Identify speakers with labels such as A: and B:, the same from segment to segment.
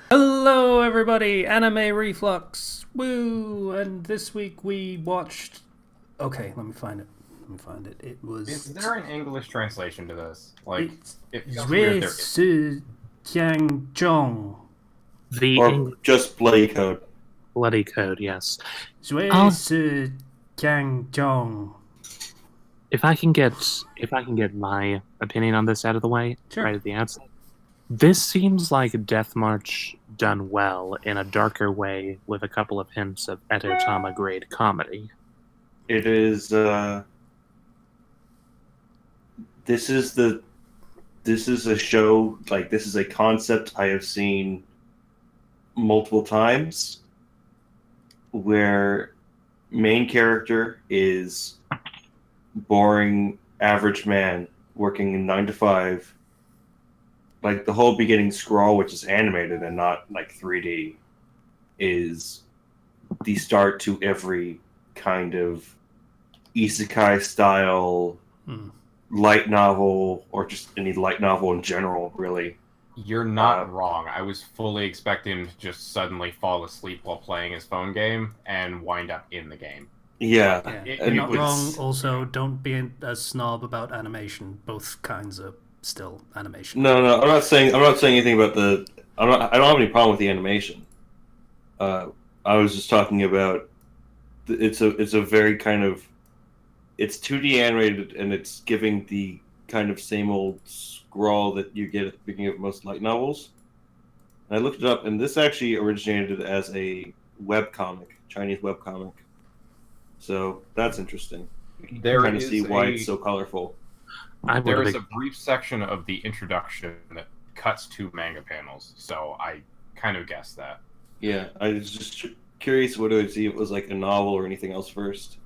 A: Hello, everybody! Anime Reflux! Woo! And this week we watched. Okay, let me find it. It
B: Is
A: was.
B: there an English translation to this? Like,
A: It's.
B: it feels weird
A: Zui
B: there is.
A: Su Jiang Zhong.
C: The
D: Or
C: English
D: just bloody code.
C: bloody code, yes.
A: Zui
C: I'll
A: Su Jiang Zhong.
C: if I can get my opinion on this out of the way
A: Sure.
C: right at the outset. This seems like Death March done well in a darker way with a couple of hints of Etotama grade comedy.
D: It is this is the this is a show, like, this is a concept I have seen multiple times where main character is boring average man working in 9 to 5. Like, the whole beginning scroll, which is animated and not like 3D, is the start to every kind of isekai style
A: Hmm.
D: light novel, or just any light novel in general, really.
B: You're not wrong. I was fully expecting him to just suddenly fall asleep while playing his phone game and wind up in the game.
D: Yeah,
A: Yeah,
B: It-
A: you're
D: and
A: not wrong.
D: it's
A: Also, don't be a snob about animation. Both kinds are still animation.
D: no. I'm not saying anything about the. I don't have any problem with the animation. I was just talking about. It's a very kind of. It's 2D animated, and it's giving the kind of same old scrawl that you get at the beginning of most light novels. And I looked it up, and this actually originated as a webcomic, Chinese webcomic. So that's interesting. You can
B: There
D: kind of
B: is
D: see why
B: a
D: it's so colorful.
C: I would
B: there
C: have
B: is a brief section of the introduction that cuts to manga panels, so I kind of guessed that.
D: Yeah, I was just curious whether to see if it was like a novel or anything else first.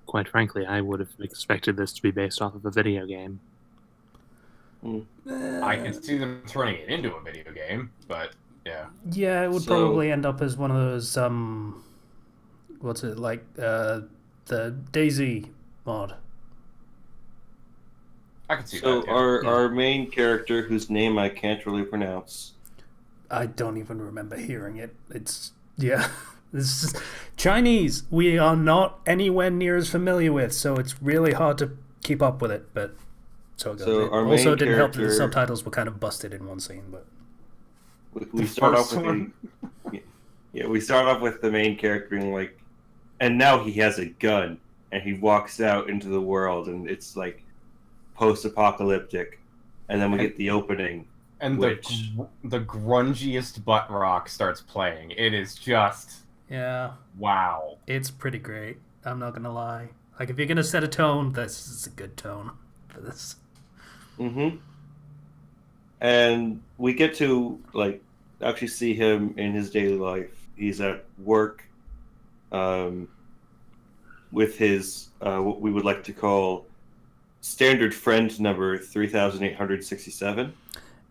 C: quite frankly, I would have expected this to be based off of a video game.
B: I can see them turning it into a video game, but yeah.
A: Yeah, it would
D: So-
A: probably end up as one of those what's it like the Daisy mod.
B: I can see
D: So
B: that. Yeah.
D: our main character, whose name I can't really pronounce,
A: I don't even remember hearing it. It's yeah. This is Chinese. We are not anywhere near as familiar with, so it's really hard to keep up with it, but so it goes.
D: So
A: It
D: our
A: also
D: main
A: didn't help that the
D: character-
A: subtitles were kind of busted in one scene, but
D: we
B: The
D: start off
B: first
D: with
B: one?
D: we start off with the main character being like, and now he has a gun, and he walks out into the world, and it's like post-apocalyptic, and then we get the opening.
B: And
D: Which-
B: the grungiest butt rock starts playing. It is just
A: yeah,
B: wow.
A: it's pretty great. I'm not gonna lie. Like if you're gonna set a tone, this is a good tone for this.
D: Mm-hmm. And we get to like actually see him in his daily life. He's at work, with his what we would like to call standard friend number 3867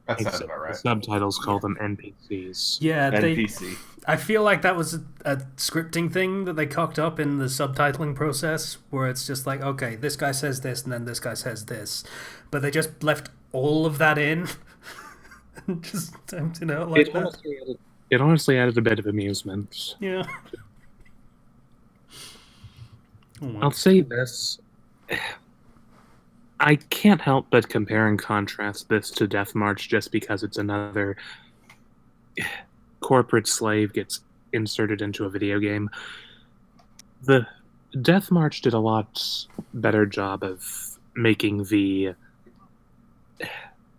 B: That sounds
C: Except
B: about
C: the
B: right.
C: subtitles call them NPCs.
A: Yeah,
D: NPC.
A: I feel like that was a scripting thing that they cocked up in the subtitling process, where it's just like, okay, this guy says this, and then this guy says this, but they just left all of that in, and just typed it out like that.
C: It honestly added a bit of amusement.
A: Yeah. Oh, well.
C: I'll say this. I can't help but compare and contrast this to Death March just because it's another corporate slave gets inserted into a video game. The Death March did a lot better job of making the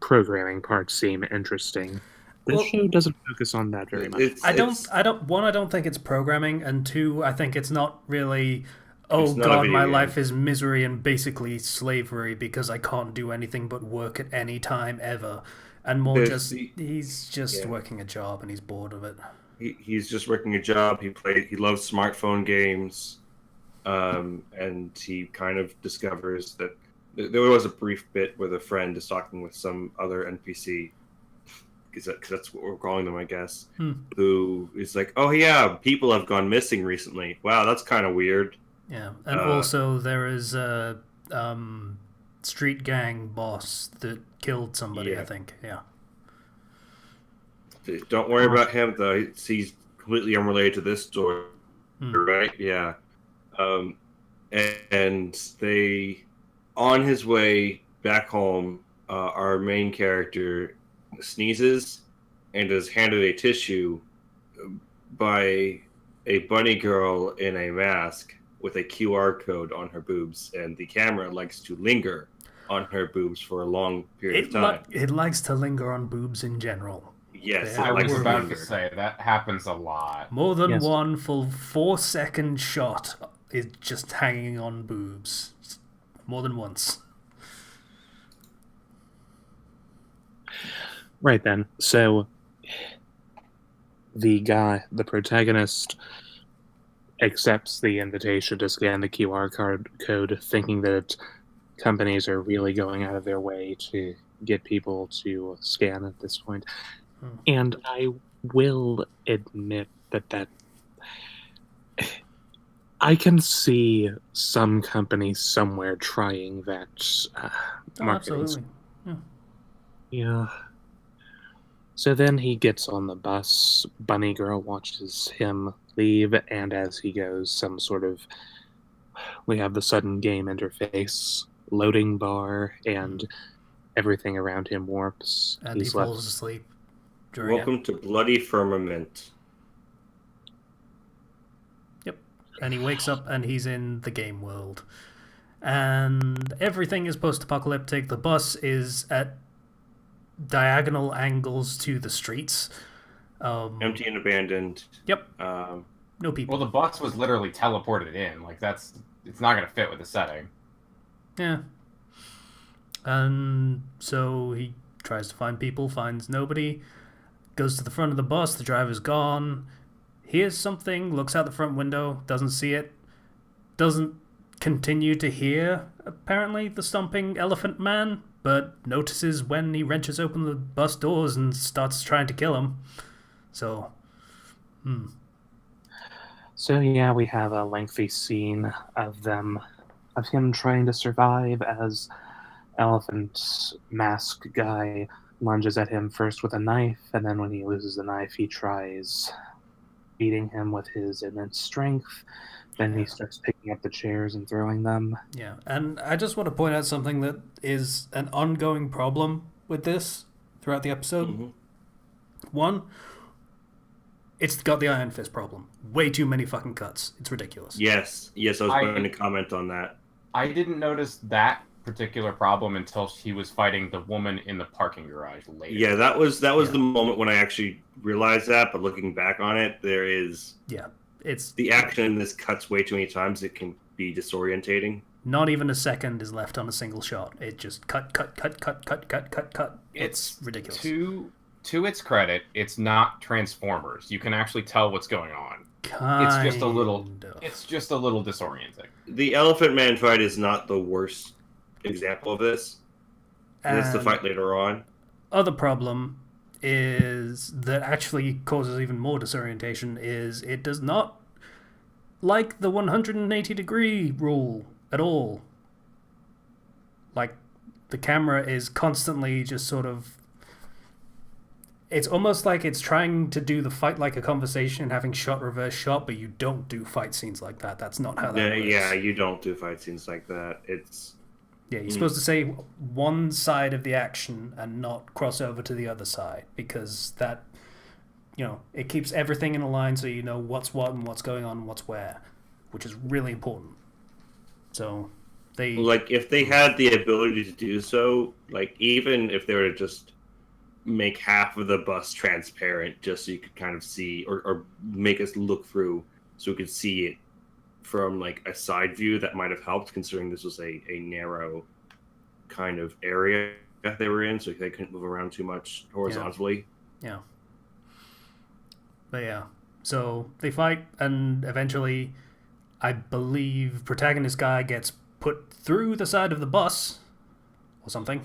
C: programming part seem interesting. This
A: Well-
C: show doesn't focus on that very much.
D: It's,
A: I
D: it's-
A: don't think it's programming, and two, I think it's not really. Oh
D: It's not a
A: God,
D: video
A: my
D: game.
A: life is misery and basically slavery because I can't do anything but work at any time ever, and more
D: There's
A: just
D: the-
A: he's just
D: yeah.
A: working a job and he's bored of it.
D: he's just working a job. He loves smartphone games, and he kind of discovers that there was a brief bit where the friend is talking with some other NPC, because that's what we're calling them, I guess, who is like, oh yeah, people have gone missing recently. Wow, that's kind of weird.
A: Yeah, and also there is a street gang boss that killed somebody.
D: Yeah.
A: I think. Yeah.
D: Don't worry about him, though. He's completely unrelated to this story,
A: Hmm.
D: right? Yeah. And they, on his way back home, our main character sneezes and is handed a tissue by a bunny girl in a mask with a QR code on her boobs, and the camera likes to linger on her boobs for a long period of time.
A: It likes to linger on boobs in general.
D: Yes,
A: There
B: I
D: it
B: was
D: likes to
B: about
D: linger.
B: to say that happens a lot.
A: More than
C: Yes.
A: one full 4-second shot is just hanging on boobs. More than once.
C: Right then. So the protagonist, accepts the invitation to scan the QR code, thinking that companies are really going out of their way to get people to scan at this point.
A: Hmm.
C: And I will admit that I can see some company somewhere trying that
A: Oh,
C: marketing.
A: absolutely.
C: Yeah. So then he gets on the bus. Bunny Girl watches him leave, and as he goes, we have the sudden game interface, loading bar, and everything around him warps.
A: And he
C: He's
A: falls
C: left.
A: asleep during it.
D: Welcome to Bloody Firmament.
A: And he wakes up and he's in the game world. And everything is post-apocalyptic. The bus is at diagonal angles to the streets.
D: Empty and abandoned.
A: Yep.
D: Um,
A: No people.
B: Well, the bus was literally teleported in. Like it's not going to fit with the setting.
A: Yeah. And so he tries to find people, finds nobody, goes to the front of the bus, the driver's gone, hears something, looks out the front window, doesn't see it, doesn't continue to hear, apparently, the stomping elephant man, but notices when he wrenches open the bus doors and starts trying to kill him. So,
C: So yeah, we have a lengthy scene of him trying to survive as elephant mask guy lunges at him first with a knife, and then when he loses the knife, he tries beating him with his immense strength. Then he starts picking up the chairs and throwing them.
A: yeah. And I just want to point out something that is an ongoing problem with this throughout the episode.
D: mhm.
A: One, it's got the Iron Fist problem. Way too many fucking cuts. It's ridiculous.
D: Yes, I was going to comment on that.
B: I didn't notice that particular problem until he was fighting the woman in the parking garage later.
D: Yeah, that was the moment when I actually realized that. But looking back on it, there is
A: Yeah, it's
D: the action in this cuts way too many times. It can be disorientating.
A: not even a second is left on a single shot. It just cut. It's ridiculous.
B: To its credit, it's not Transformers. You can actually tell what's going on. It's just a little disorienting.
D: The Elephant Man fight is not the worst example of this. And it's the
A: And
D: fight later on.
A: other problem is that actually causes even more disorientation is it does not like the 180-degree rule at all. Like, the camera is constantly just sort of... It's almost like it's trying to do the fight like a conversation, having shot, reverse shot, but you don't do fight scenes like that. That's not how that works.
D: Yeah, you don't do fight scenes like that. It's
A: Yeah, you're supposed to say one side of the action and not cross over to the other side, because that, it keeps everything in a line so you know what's what and what's going on and what's where, which is really important. So they...
D: like, if they had the ability to do so, like, even if they were to just make half of the bus transparent just so you could kind of see, or make us look through so we could see it from, like, a side view, that might have helped, considering this was a narrow kind of area that they were in, so they couldn't move around too much horizontally.
A: Yeah. But yeah, so they fight, and eventually, I believe protagonist guy gets put through the side of the bus or something.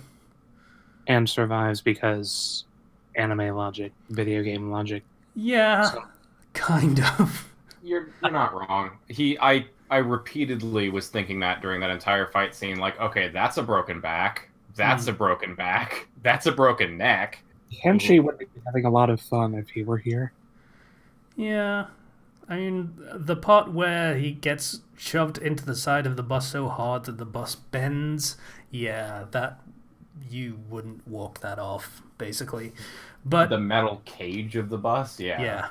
C: And survives because anime logic, video game logic.
A: Yeah,
C: So-
A: kind of.
B: You're not wrong. I repeatedly was thinking that during that entire fight scene, like, okay, that's a broken back, that's a broken back, that's a broken neck.
C: Kenshi would be having a lot of fun if he were here.
A: Yeah. I mean, the part where he gets shoved into the side of the bus so hard that the bus bends, yeah, that you wouldn't walk that off, basically. But
B: the metal cage of the bus,
A: yeah.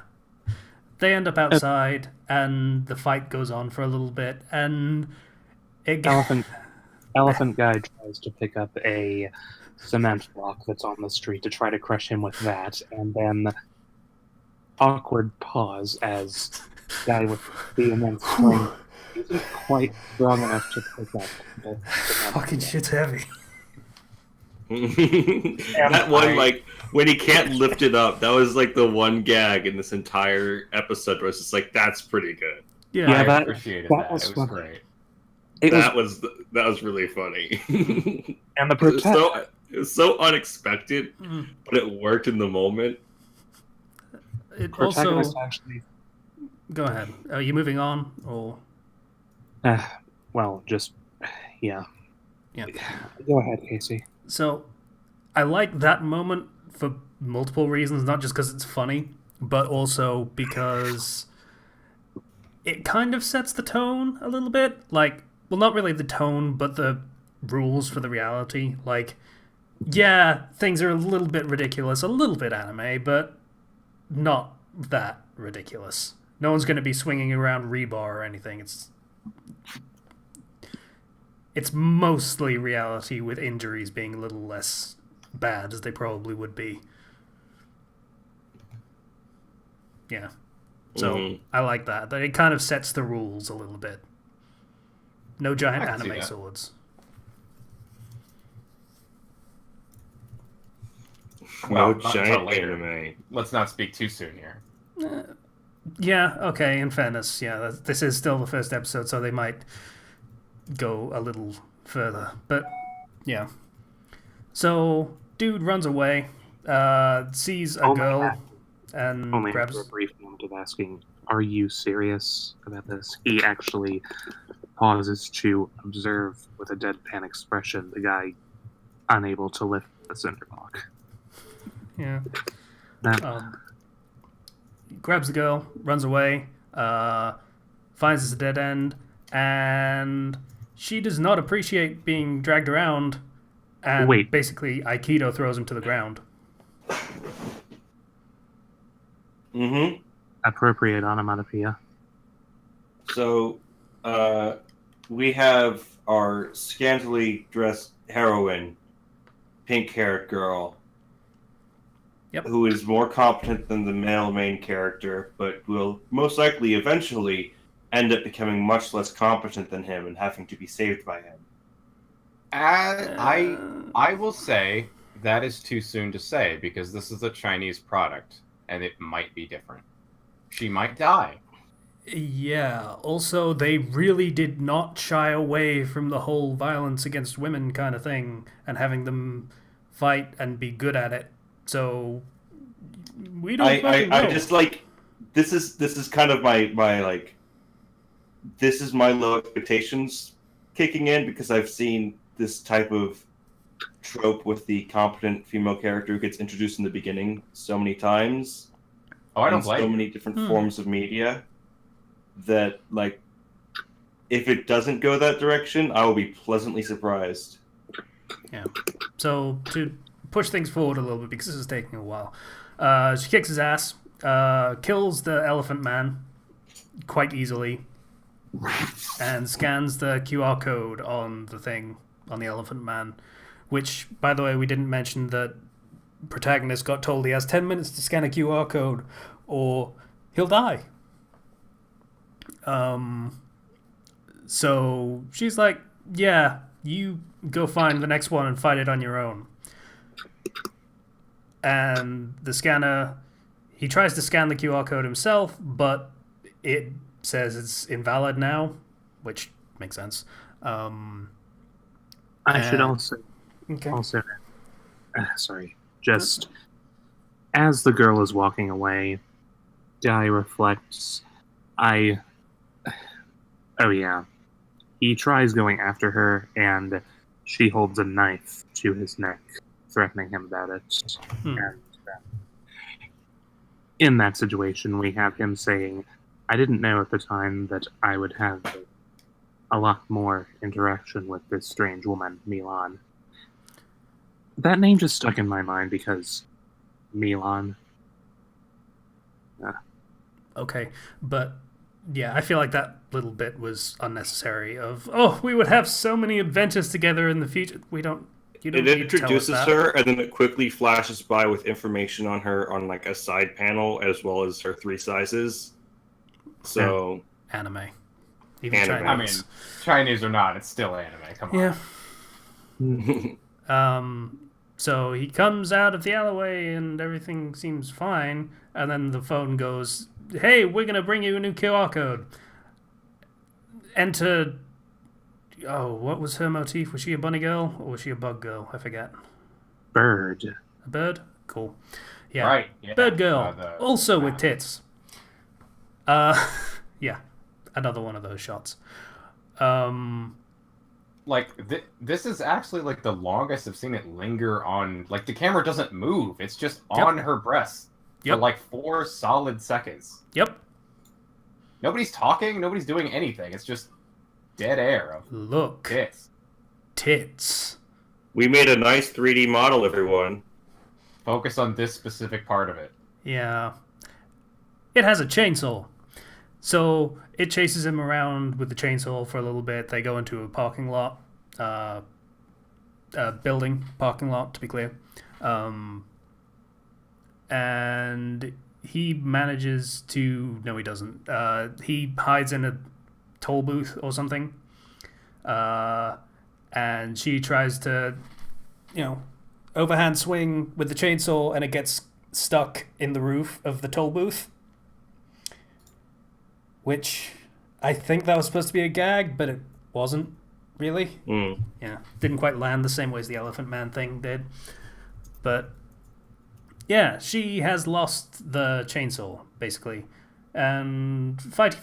A: They end up outside, and the fight goes on for a little bit, and it
C: Elephant guy tries to pick up a cement block that's on the street to try to crush him with that, and then awkward pause as guy with the immense strength isn't quite strong enough to pick up the
A: fucking shit's heavy.
D: That one, like, when he can't lift it up, that was like the one gag in this entire episode where it's just like, that's pretty good.
A: Yeah,
B: I appreciated that. It was great.
D: That was really funny.
C: And the
D: it was so unexpected, but it worked in the moment.
A: It also...
C: actually...
A: Go ahead. Are you moving on, or...?
C: Well, just... Yeah.
A: Yeah.
C: Go ahead, Casey.
A: So, I like that moment for multiple reasons, not just because it's funny, but also because it kind of sets the tone a little bit. Like, well, not really the tone, but the rules for the reality. Like, yeah, things are a little bit ridiculous, a little bit anime, but not that ridiculous. No one's going to be swinging around rebar or anything. It's mostly reality, with injuries being a little less bad, as they probably would be. Yeah. So, I like that. It kind of sets the rules a little bit. No giant anime swords.
B: Well,
D: no giant anime.
B: Let's not speak too soon here.
A: Yeah, okay, in fairness, yeah. This is still the first episode, so they might go a little further. But, yeah. So, dude runs away, sees a girl, and
C: only
A: grabs...
C: after a brief moment of asking, "Are you serious about this?" He actually pauses to observe with a deadpan expression the guy unable to lift the cinder block.
A: Yeah. Grabs the girl, runs away, finds it's a dead end, and she does not appreciate being dragged around, and basically Aikido throws him to the ground.
D: Mm-hmm.
C: Appropriate onomatopoeia.
D: So, we have our scantily dressed heroine, pink-haired girl, who is more competent than the male main character, but will most likely eventually end up becoming much less competent than him and having to be saved by him.
B: I will say that is too soon to say, because this is a Chinese product, and it might be different. She might die.
A: Yeah, also, they really did not shy away from the whole violence against women kind of thing, and having them fight and be good at it. So, we don't know.
D: I just, like, this is kind of my like, this is my low expectations kicking in, because I've seen this type of trope with the competent female character who gets introduced in the beginning so many times.
B: Oh, I don't blame
D: so many different forms of media that, like, if it doesn't go that direction, I will be pleasantly surprised.
A: Yeah. So, to push things forward a little bit, because this is taking a while, she kicks his ass, kills the elephant man quite easily, and scans the QR code on the thing, on the elephant man, which, by the way, we didn't mention that protagonist got told he has 10 minutes to scan a QR code or he'll die. So she's like, yeah, you go find the next one and fight it on your own. And the scanner, he tries to scan the QR code himself, but it says it's invalid now, which makes sense.
C: I should also sorry, just as the girl is walking away, Guy reflects, oh yeah, he tries going after her, and she holds a knife to his neck, threatening him about it. And in that situation, we have him saying, I didn't know at the time that I would have a lot more interaction with this strange woman, Milan. That name just stuck in my mind because Milan.
A: Okay, but yeah, I feel like that little bit was unnecessary. Of we would have so many adventures together in the future. We don't. You don't
D: It
A: need to tell us
D: introduces
A: that.
D: her, and then it quickly flashes by with information on her on like a side panel, as well as her 3 sizes. So
A: Anime. Even
D: Anime.
B: I mean,
A: Chinese.
B: Chinese or not, it's still anime. Come on.
A: Yeah. So he comes out of the alleyway and everything seems fine, and then the phone goes, "Hey, we're gonna bring you a new QR code. Enter." Oh, what was her motif? Was she a bunny girl or was she a bug girl? I forget.
C: Bird.
A: A bird? Cool. Yeah.
B: Right. Yeah.
A: Bird girl. Also with
B: wow.
A: tits. Yeah. Another one of those shots.
B: Like this is actually like the longest I've seen it linger on. Like the camera doesn't move; it's just on her breast for like 4 solid seconds.
A: Yep.
B: Nobody's talking. Nobody's doing anything. It's just dead air of
A: Look. Tits.
D: We made a nice 3D model, everyone.
B: Focus on this specific part of it.
A: Yeah. It has a chainsaw. So it chases him around with the chainsaw for a little bit. They go into a parking lot, building parking lot to be clear, and he manages to. No, he doesn't. He hides in a toll booth or something, and she tries to, overhand swing with the chainsaw, and it gets stuck in the roof of the toll booth. Which I think that was supposed to be a gag, but it wasn't really. Yeah, didn't quite land the same way as the Elephant Man thing did. But yeah, she has lost the chainsaw basically, and fight,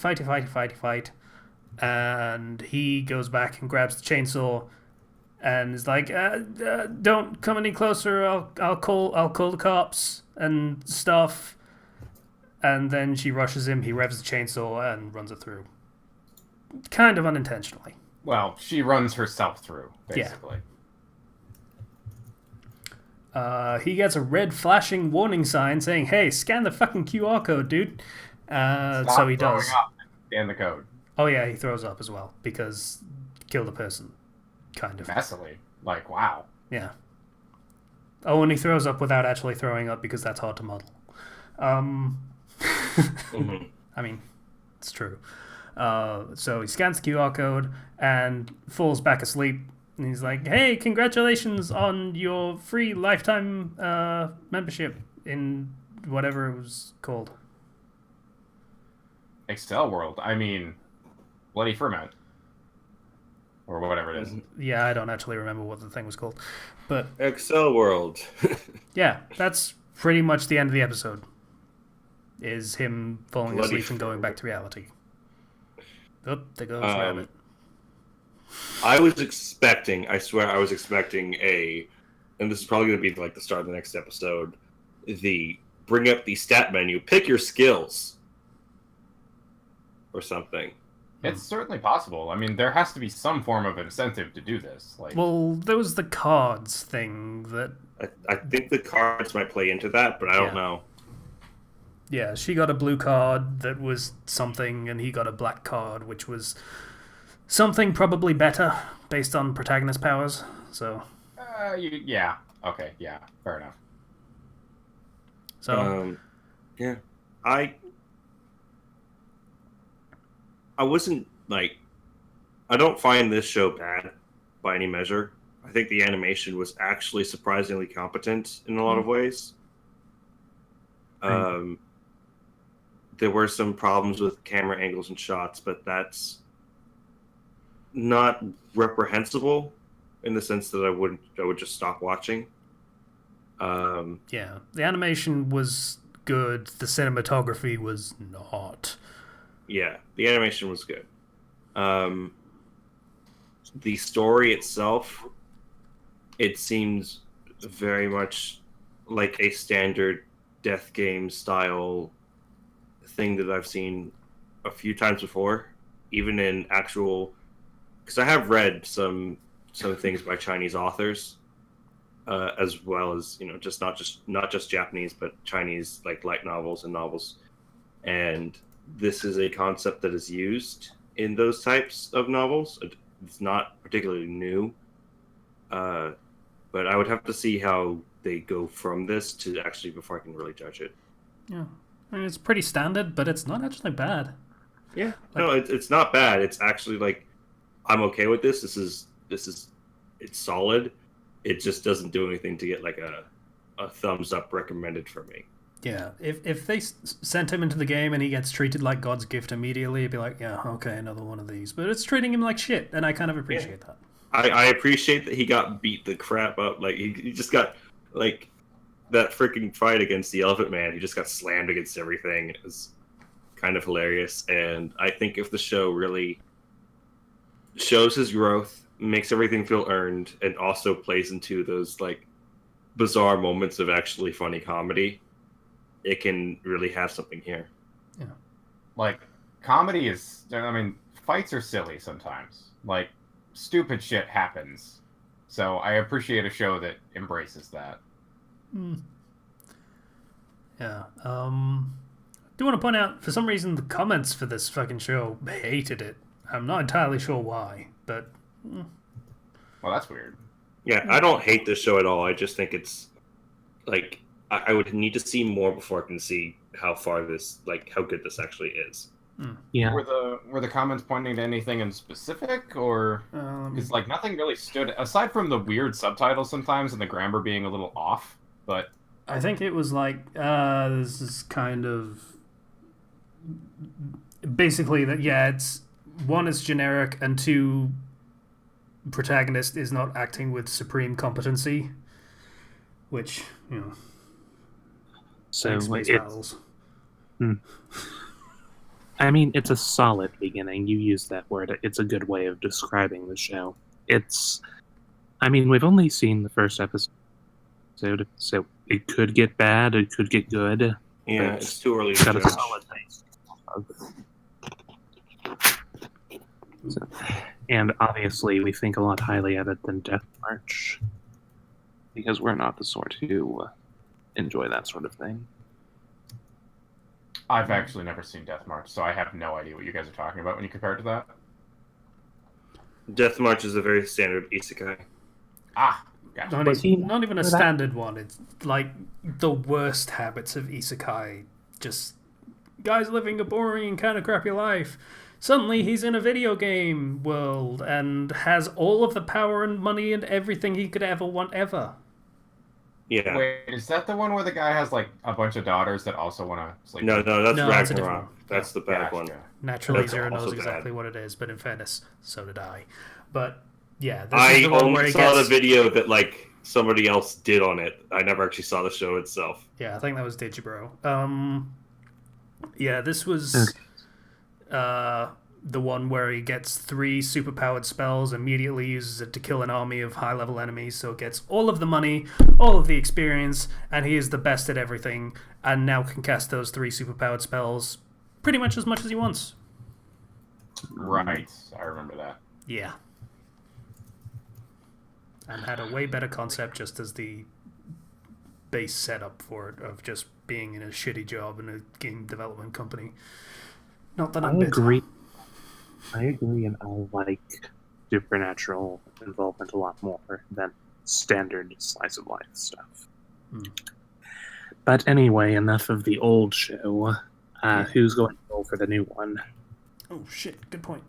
A: and he goes back and grabs the chainsaw, and is like, "Don't come any closer. I'll call the cops and stuff." And then she rushes him, he revs the chainsaw, and runs it through. Kind of unintentionally.
B: Well, she runs herself through, basically.
A: Yeah. He gets a red flashing warning sign saying, "Hey, scan the fucking QR code, dude." So he does.
B: Scan the code.
A: Oh yeah, he throws up as well, because killed a person. Kind of.
B: Messily. Like, wow.
A: Yeah. Oh, and he throws up without actually throwing up, because that's hard to model. I mean, it's true. So he scans the QR code and falls back asleep. And he's like, "Hey, congratulations on your free lifetime membership in whatever it was called."
B: Excel World. I mean, Bloody Ferment. Or whatever it is.
A: Yeah, I don't actually remember what the thing was called. But
D: Excel World.
A: yeah, that's pretty much the end of the episode. Is him falling asleep and going back to reality. Oh, there goes Rabbit.
D: I was expecting, I swear I was expecting and this is probably going to be like the start of the next episode, bring up the stat menu, pick your skills. Or something.
B: It's certainly possible. I mean, there has to be some form of incentive to do this. Like,
A: well, there was the cards thing that...
D: I think the cards might play into that, but I don't know.
A: Yeah, she got a blue card that was something, and he got a black card, which was something probably better, based on protagonist powers, so...
B: yeah. Okay, yeah. Fair enough.
A: So...
D: yeah. I wasn't, like... I don't find this show bad, by any measure. I think the animation was actually surprisingly competent in a lot of ways. There were some problems with camera angles and shots, but that's not reprehensible in the sense that I would just stop watching.
A: Yeah, the animation was good. The cinematography was not.
D: Yeah, the animation was good. The story itself, it seems very much like a standard death game style thing that I've seen a few times before, even in actual. Because I have read some things by Chinese authors, as well as just not just Japanese, but Chinese like light novels and novels, and this is a concept that is used in those types of novels. It's not particularly new, but I would have to see how they go from this to actually before I can really judge it.
A: Yeah, I mean, it's pretty standard, but it's not actually bad.
D: Yeah, no, it's not bad. It's actually like I'm okay with this. This is it's solid. It just doesn't do anything to get like a thumbs up recommended for me.
A: Yeah, if they sent him into the game and he gets treated like God's gift immediately, it'd be like, yeah, okay, another one of these. But it's treating him like shit, and I kind of appreciate that.
D: I appreciate that he got beat the crap up. Like he just got like that freaking fight against the Elephant Man. He just got slammed against everything. It was kind of hilarious, and I think if the show really shows his growth, makes everything feel earned, and also plays into those like bizarre moments of actually funny comedy, it can really have something here.
A: Yeah.
B: Like, comedy is, I mean, fights are silly sometimes. Like, stupid shit happens. So I appreciate a show that embraces that.
A: Yeah. I do want to point out, for some reason, the comments for this fucking show hated it. I'm not entirely sure why, but...
B: Well, that's weird.
D: Yeah, I don't hate this show at all. I just think it's, like, I would need to see more before I can see how far this, like, how good this actually is.
C: Yeah.
B: Were the comments pointing to anything in specific, or because like nothing really stood aside from the weird subtitles sometimes and the grammar being a little off? But
A: I think it was like this is kind of basically that. Yeah, it's one is generic, and two, protagonist is not acting with supreme competency, which
C: So
A: makes
C: it's,
A: battles.
C: I mean, it's a solid beginning. You used that word. It's a good way of describing the show. I mean, we've only seen the first episode, so it could get bad, it could get good.
D: Yeah, it's too early
C: It's
D: to
C: got a
D: judge.
C: solid base. And obviously, we think a lot highly of it than Death March, because we're not the sort who enjoy that sort of thing.
B: I've actually never seen Death March, so I have no idea what you guys are talking about when you compare it to that.
D: Death March is a very standard isekai.
B: Ah, gotcha.
A: Not even a standard one. It's like the worst habits of isekai. Just guys living a boring kind of crappy life. Suddenly he's in a video game world and has all of the power and money and everything he could ever want ever.
D: Yeah.
B: Wait, is that the one where the guy has like a bunch of daughters that also want to sleep?
D: No, that's
A: No, that's a different
D: Ragnarok.
A: one.
D: That's the bad
B: Gotcha.
D: one.
A: Naturally,
D: That's
A: Zero
D: also
A: knows
D: bad.
A: exactly what it is, but in fairness, so did I. But yeah, this
D: I
A: is the one where
D: only
A: he
D: saw
A: gets...
D: the video that like somebody else did on it. I never actually saw the show itself.
A: Yeah, I think that was Digibro. Yeah, this was the one where he gets 3 superpowered spells, immediately uses it to kill an army of high-level enemies, so gets all of the money, all of the experience, and he is the best at everything, and now can cast those 3 superpowered spells pretty much as he wants.
B: Right, I remember that.
A: Yeah. And had a way better concept just as the base setup for it, of just being in a shitty job in a game development company. Not that I'm bitter.
C: I agree, and I like supernatural involvement a lot more than standard slice of life stuff. But anyway, enough of the old show. Who's going to go for the new one?
A: Oh shit, good point.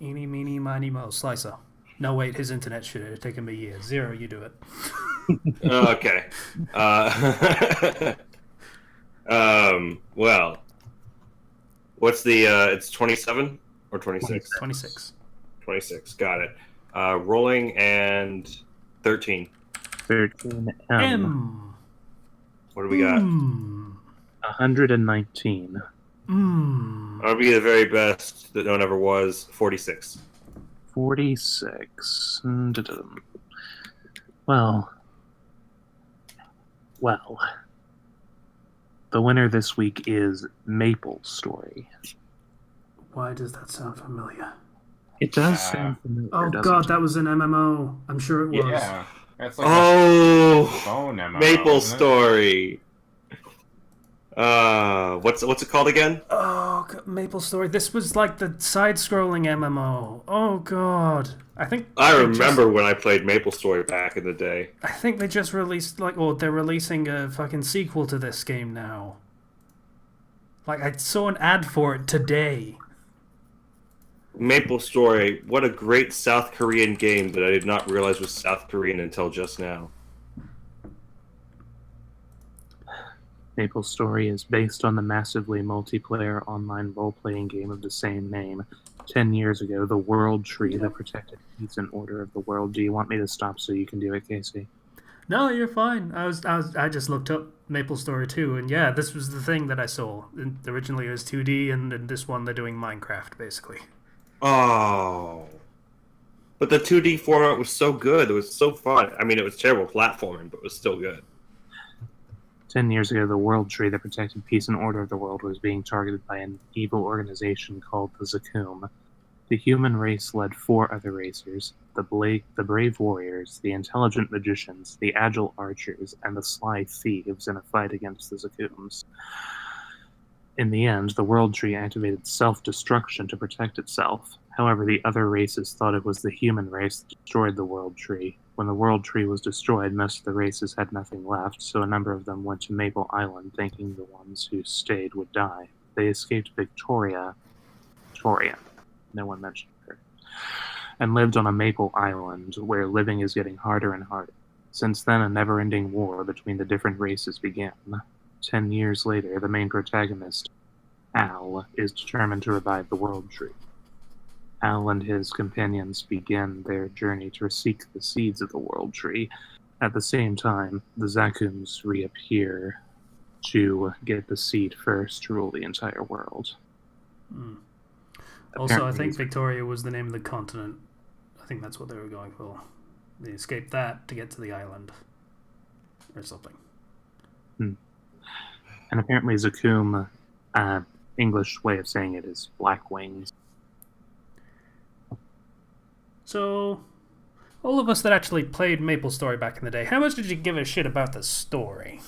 A: Eeny, meeny, miny, mo, Slicer. No, wait, his internet should have taken me years. Zero, you do it.
D: Okay. Well, what's the? It's 27 or 26?
A: 26.
D: 26. Got it. Rolling and 13.
C: 13
A: M.
D: What do we got?
C: 119.
D: I'll be the very best that no one ever was. 46.
C: 46. Well, the winner this week is Maple Story.
A: Why does that sound familiar?
C: It does sound familiar.
A: Oh
C: doesn't
A: god,
C: it?
A: that was an MMO. I'm sure it was.
B: Yeah. That's like
D: Oh,
B: phone MMO,
D: Maple
B: isn't it?
D: Story. What's it called again?
A: Oh, Maple Story. This was like the side-scrolling MMO. Oh god.
D: I remember when I played Maple Story back in the day.
A: I think they just released they're releasing a fucking sequel to this game now. Like I saw an ad for it today.
D: Maple Story, what a great South Korean game that I did not realize was South Korean until just now.
C: Maple Story is based on the massively multiplayer online role-playing game of the same name. 10 years ago, the World Tree that protected peace and order of the world. Do you want me to stop so you can do it, Casey?
A: No, you're fine. I just looked up Maple Story 2, and yeah, this was the thing that I saw. And originally it was 2D, and in this one they're doing Minecraft, basically.
D: Oh. But the 2D format was so good. It was so fun. I mean, it was terrible platforming, but it was still good.
C: 10 years ago, the World Tree that protected peace and order of the world was being targeted by an evil organization called the Zakum. The human race led 4 other racers, the brave warriors, the intelligent magicians, the agile archers, and the sly thieves in a fight against the Zakums. In the end, the World Tree activated self-destruction to protect itself. However, the other races thought it was the human race that destroyed the World Tree. When the World Tree was destroyed, most of the races had nothing left, so a number of them went to Maple Island, thinking the ones who stayed would die. They escaped Victoria, no one mentioned her, and lived on a Maple Island, where living is getting harder and harder. Since then, a never-ending war between the different races began. 10 years later, the main protagonist, Al, is determined to revive the World Tree. Al and his companions begin their journey to seek the seeds of the World Tree. At the same time, the Zakums reappear to get the seed first to rule the entire world.
A: Also, I think Victoria was the name of the continent. I think that's what they were going for. They escaped that to get to the island. Or something.
C: And apparently Zakum, English way of saying it is black wings.
A: So, all of us that actually played Maple Story back in the day, how much did you give a shit about the story?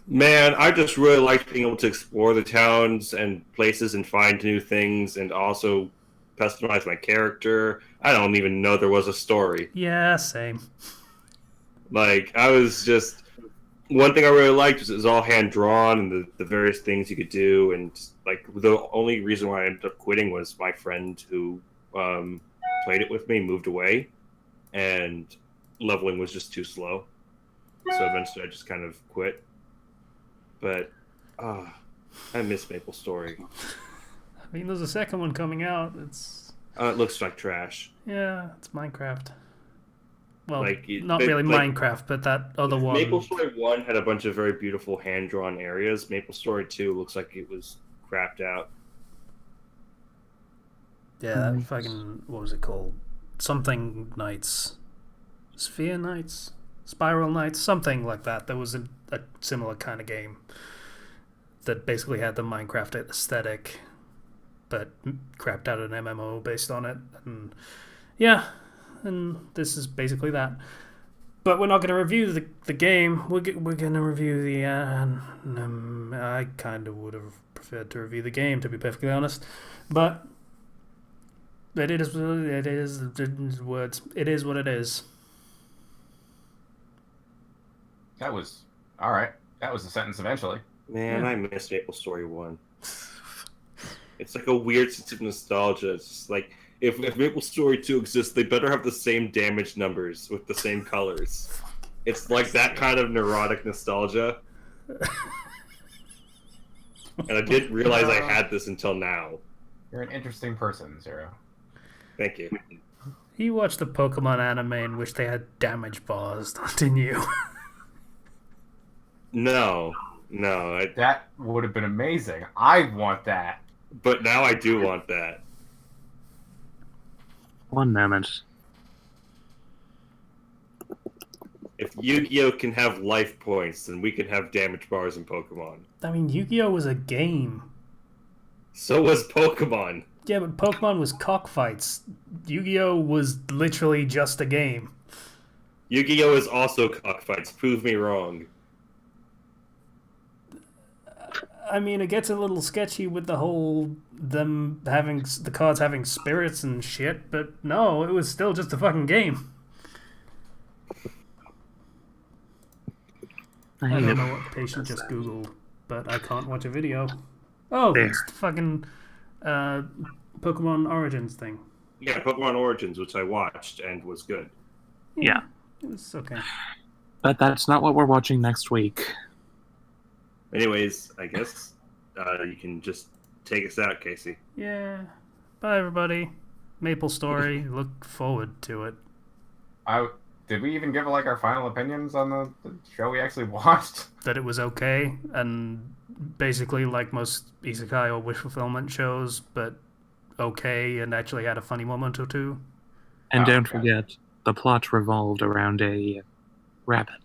D: Man, I just really liked being able to explore the towns and places and find new things and also customize my character. I don't even know there was a story.
A: Yeah, same.
D: Like, I was just... One thing I really liked was it was all hand-drawn and the various things you could do. And, like, the only reason why I ended up quitting was my friend who played it with me moved away. And leveling was just too slow. So eventually I just kind of quit. But, I miss Maple Story.
A: I mean, there's a second one coming out.
D: It looks like trash.
A: Yeah, it's Minecraft. Well,
D: like,
A: not really Minecraft, but that other one.
D: Maple Story 1 had a bunch of very beautiful hand-drawn areas. Maple Story 2 looks like it was crapped out.
A: Yeah, that fucking... What was it called? Something Nights. Sphere Nights? Spiral Nights? Something like that. There was a similar kind of game that basically had the Minecraft aesthetic, but crapped out an MMO based on it. And yeah, and this is basically that. But we're not going to review the game. We're going to review the... I kind of would have preferred to review the game, to be perfectly honest. But it is words. It is what it is.
B: That was... Alright. That was the sentence eventually.
D: Man, I miss Maple Story 1. It's like a weird sense of nostalgia. It's just like, if Maple Story 2 exists, they better have the same damage numbers with the same colors. It's like that kind of neurotic nostalgia. And I didn't realize I had this until now.
B: You're an interesting person, Zero.
D: Thank you.
A: You watched the Pokemon anime and wish they had damage bars, didn't you?
D: No.
B: That would have been amazing. I want that.
D: But now I do want that.
C: One moment.
D: If Yu-Gi-Oh can have life points, then we can have damage bars in Pokemon.
A: I mean, Yu-Gi-Oh was a game.
D: So was Pokemon.
A: Yeah, but Pokemon was cockfights. Yu-Gi-Oh was literally just a game.
D: Yu-Gi-Oh is also cockfights. Prove me wrong.
A: I mean, it gets a little sketchy with the whole them having the cards having spirits and shit, but no, it was still just a fucking game. I don't know what patient just Googled, but I can't watch a video. Oh,
C: There.
A: it's the fucking Pokemon Origins thing.
D: Yeah, Pokemon Origins, which I watched and was good.
C: Yeah.
A: It's okay.
C: But that's not what we're watching next week.
D: Anyways, I guess you can just take us out, Casey.
A: Yeah. Bye, everybody. Maple Story. Look forward to it.
B: Did we even give like our final opinions on the show we actually watched?
A: That it was okay, and basically like most isekai or wish fulfillment shows, but okay, and actually had a funny moment or two.
C: And don't
B: okay.
C: forget, the plot revolved around a rabbit.